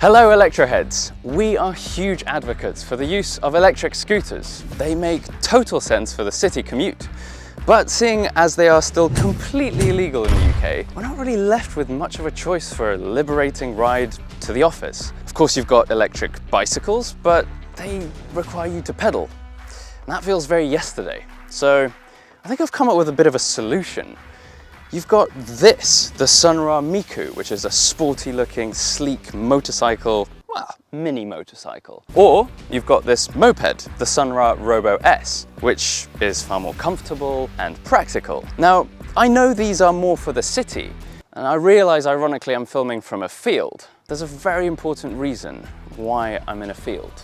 Hello Electroheads! We are huge advocates for the use of electric scooters. They make total sense for the city commute. But seeing as they are still completely illegal in the UK, we're not really left with much of a choice for a liberating ride to the office. Of course you've got electric bicycles, but they require you to pedal. And that feels very yesterday. So I think I've come up with a bit of a solution. You've got this, the SUNRA MIKU, which is a sporty looking, sleek motorcycle, well, mini motorcycle. Or you've got this moped, the SUNRA Robo-S, which is far more comfortable and practical. Now, I know these are more for the city, and I realize ironically I'm filming from a field. There's a very important reason why I'm in a field.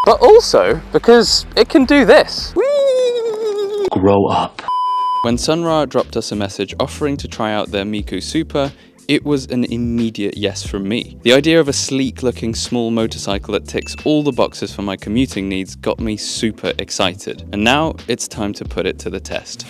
But also because it can do this. Whee! Grow up. When SUNRA dropped us a message offering to try out their Miku Super, it was an immediate yes from me. The idea of a sleek looking small motorcycle that ticks all the boxes for my commuting needs got me super excited. And now it's time to put it to the test.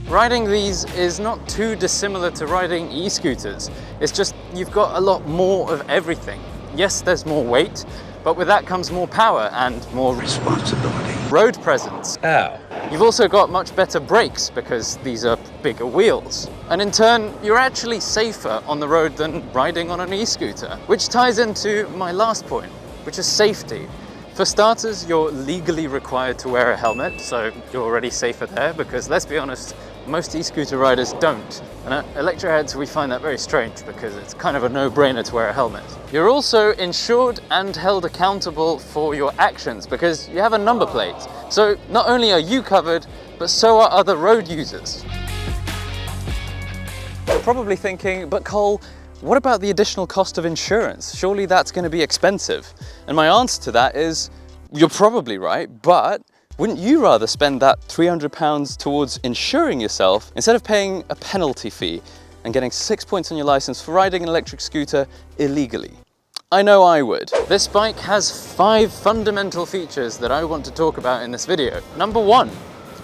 Riding these is not too dissimilar to riding e-scooters. It's just you've got a lot more of everything. Yes, there's more weight, but with that comes more power and more responsibility. Road presence. Ow. You've also got much better brakes because these are bigger wheels. And in turn, you're actually safer on the road than riding on an e-scooter, which ties into my last point, which is safety. For starters, you're legally required to wear a helmet, so you're already safer there because let's be honest, most e-scooter riders don't. And at Electroheads, we find that very strange because it's kind of a no-brainer to wear a helmet. You're also insured and held accountable for your actions because you have a number plate. So not only are you covered, but so are other road users. You're probably thinking, but Cole, what about the additional cost of insurance? Surely that's going to be expensive. And my answer to that is, you're probably right, but wouldn't you rather spend that £300 towards insuring yourself instead of paying a penalty fee and getting 6 points on your license for riding an electric scooter illegally? I know I would. This bike has 5 fundamental features that I want to talk about in this video. Number 1,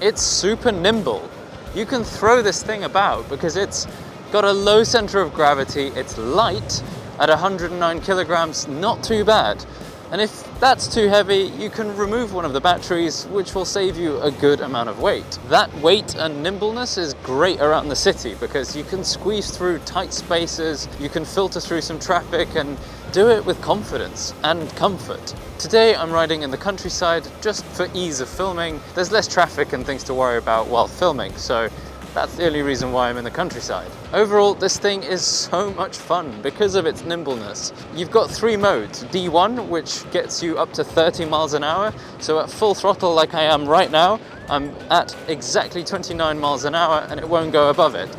it's super nimble. You can throw this thing about because it's got a low center of gravity, it's light at 109 kilograms, not too bad. And if that's too heavy, you can remove one of the batteries, which will save you a good amount of weight. That weight and nimbleness is great around the city because you can squeeze through tight spaces, you can filter through some traffic and do it with confidence and comfort. Today I'm riding in the countryside just for ease of filming. There's less traffic and things to worry about while filming, so that's the only reason why I'm in the countryside. Overall, this thing is so much fun because of its nimbleness. You've got 3 modes. D1, which gets you up to 30 miles an hour. So at full throttle like I am right now, I'm at exactly 29 miles an hour and it won't go above it.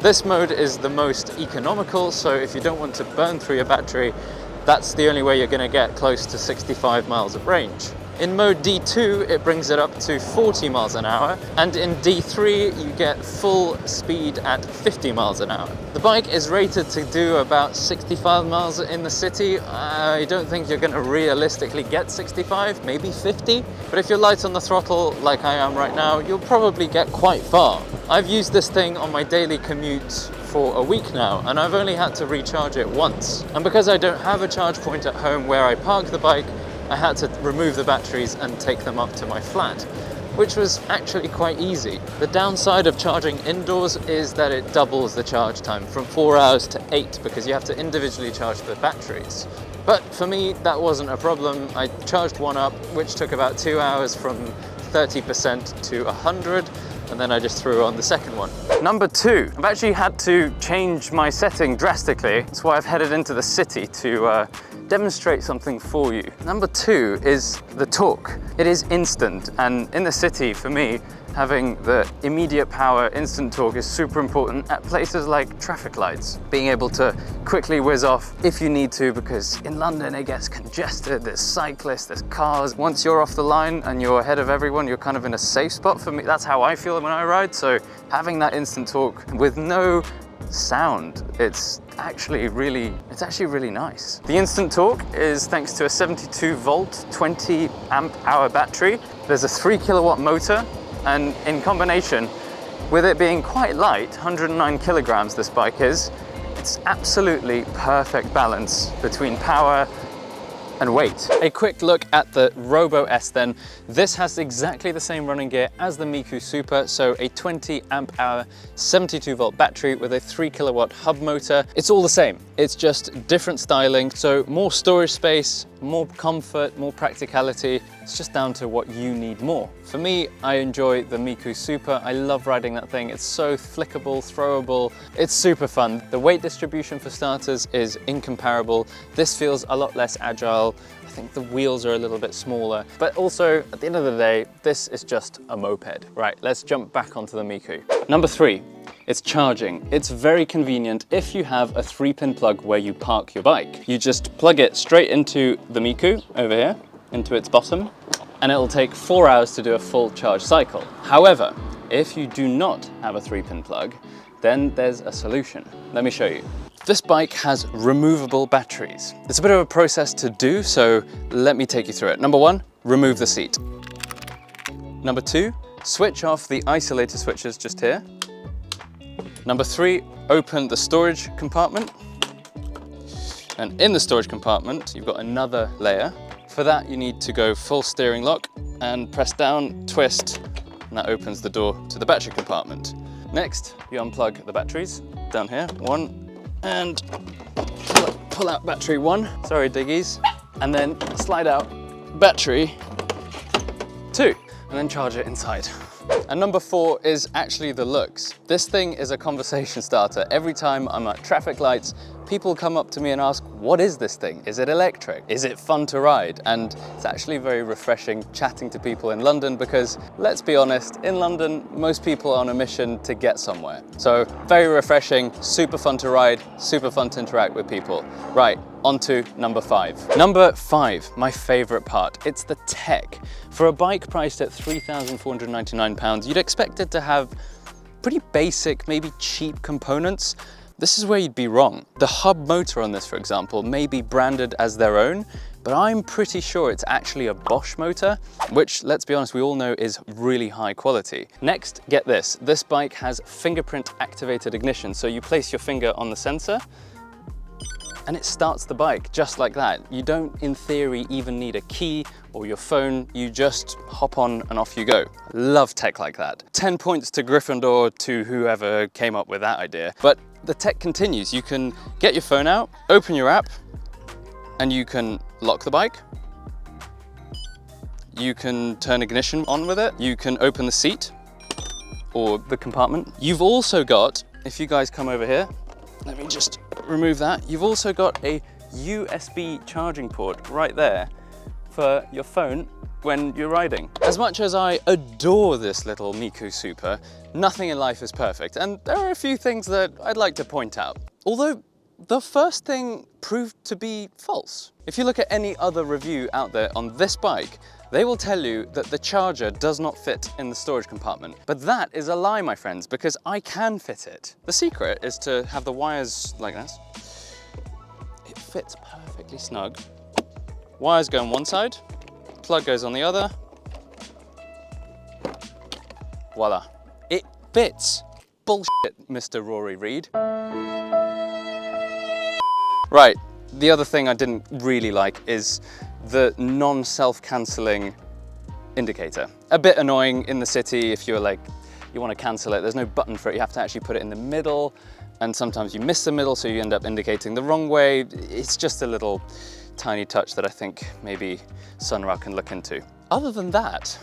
This mode is the most economical, so if you don't want to burn through your battery, that's the only way you're going to get close to 65 miles of range. In mode D2, it brings it up to 40 miles an hour, and in D3, you get full speed at 50 miles an hour. The bike is rated to do about 65 miles in the city. I don't think you're going to realistically get 65, maybe 50, but if you're light on the throttle like I am right now, you'll probably get quite far. I've used this thing on my daily commute for a week now, and I've only had to recharge it once. And because I don't have a charge point at home where I park the bike, I had to remove the batteries and take them up to my flat, which was actually quite easy. The downside of charging indoors is that it doubles the charge time from 4 hours to 8 because you have to individually charge the batteries. But for me, that wasn't a problem. I charged one up, which took about 2 hours from 30% to 100, and then I just threw on the second one. Number 2, I've actually had to change my setting drastically. That's why I've headed into the city to demonstrate something for you. Number 2 is the torque. It is instant, and in the city, for me, having the immediate power, instant torque is super important at places like traffic lights. Being able to quickly whiz off if you need to, because in London it gets congested, there's cyclists, there's cars. Once you're off the line and you're ahead of everyone, you're kind of in a safe spot. For me, that's how I feel when I ride. So having that instant torque with no sound, it's actually really nice. The instant torque is thanks to a 72 volt, 20 amp hour battery. There's a 3 kilowatt motor, And in combination with it being quite light, 109 kilograms this bike is, it's absolutely perfect balance between power and weight. A quick look at the Robo-S then. This has exactly the same running gear as the Miku Super, so a 20 amp hour, 72 volt battery with a 3 kilowatt hub motor. It's all the same, it's just different styling, so more storage space, more comfort, more practicality. It's just down to what you need more. For me, I enjoy the Miku Super. I love riding that thing. It's so flickable, throwable. It's super fun. The weight distribution for starters is incomparable. This feels a lot less agile. I think the wheels are a little bit smaller, but also at the end of the day, this is just a moped. Right, let's jump back onto the Miku. Number 3. It's charging. It's very convenient if you have a 3-pin plug where you park your bike. You just plug it straight into the Miku over here, into its bottom, and it'll take 4 hours to do a full charge cycle. However, if you do not have a 3-pin plug, then there's a solution. Let me show you. This bike has removable batteries. It's a bit of a process to do, so let me take you through it. Number 1, remove the seat. Number 2, switch off the isolator switches just here. Number 3, open the storage compartment. And in the storage compartment, you've got another layer. For that, you need to go full steering lock and press down, twist, and that opens the door to the battery compartment. Next, you unplug the batteries down here, 1, and pull out battery 1. Sorry, diggies. And then slide out battery 2, and then charge it inside. And number 4 is actually the looks. This thing is a conversation starter. Every time I'm at traffic lights, people come up to me and ask, what is this thing? Is it electric? Is it fun to ride? And it's actually very refreshing chatting to people in London because, let's be honest, in London, most people are on a mission to get somewhere. So very refreshing, super fun to ride, super fun to interact with people. Right, on to number 5. Number 5, my favorite part. It's the tech. For a bike priced at £3,499, you'd expect it to have pretty basic, maybe cheap components. This is where you'd be wrong. The hub motor on this, for example, may be branded as their own, but I'm pretty sure it's actually a Bosch motor, which, let's be honest, we all know is really high quality. Next, get this. This bike has fingerprint activated ignition. So you place your finger on the sensor and it starts the bike just like that. You don't, in theory, even need a key or your phone. You just hop on and off you go. Love tech like that. 10 points to Gryffindor, to whoever came up with that idea. But the tech continues. You can get your phone out, open your app, and you can lock the bike. You can turn ignition on with it. You can open the seat or the compartment. You've also got, if you guys come over here, let me just remove that. You've also got a USB charging port right there for your phone when you're riding. As much as I adore this little Miku Super, nothing in life is perfect, and there are a few things that I'd like to point out. Although the first thing proved to be false. If you look at any other review out there on this bike, they will tell you that the charger does not fit in the storage compartment. But that is a lie, my friends, because I can fit it. The secret is to have the wires like this. It fits perfectly snug. Wires go on one side, plug goes on the other. Voila. It fits. Bullshit, Mr. Rory Reid. Right, the other thing I didn't really like is the non-self-cancelling indicator. A bit annoying in the city if you're like, you want to cancel it, there's no button for it, you have to actually put it in the middle, and sometimes you miss the middle so you end up indicating the wrong way. It's just a little tiny touch that I think maybe SUNRA can look into. Other than that,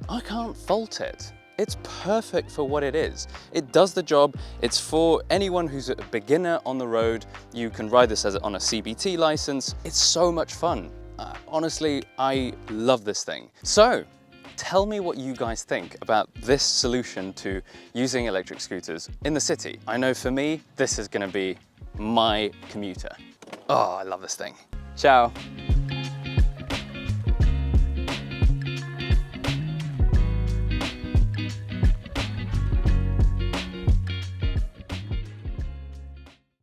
I can't fault it. It's perfect for what it is. It does the job. It's for anyone who's a beginner on the road. You can ride this as on a CBT license. It's so much fun. Honestly, I love this thing. So, tell me what you guys think about this solution to using electric scooters in the city. I know for me, this is gonna be my commuter. Oh, I love this thing. Ciao.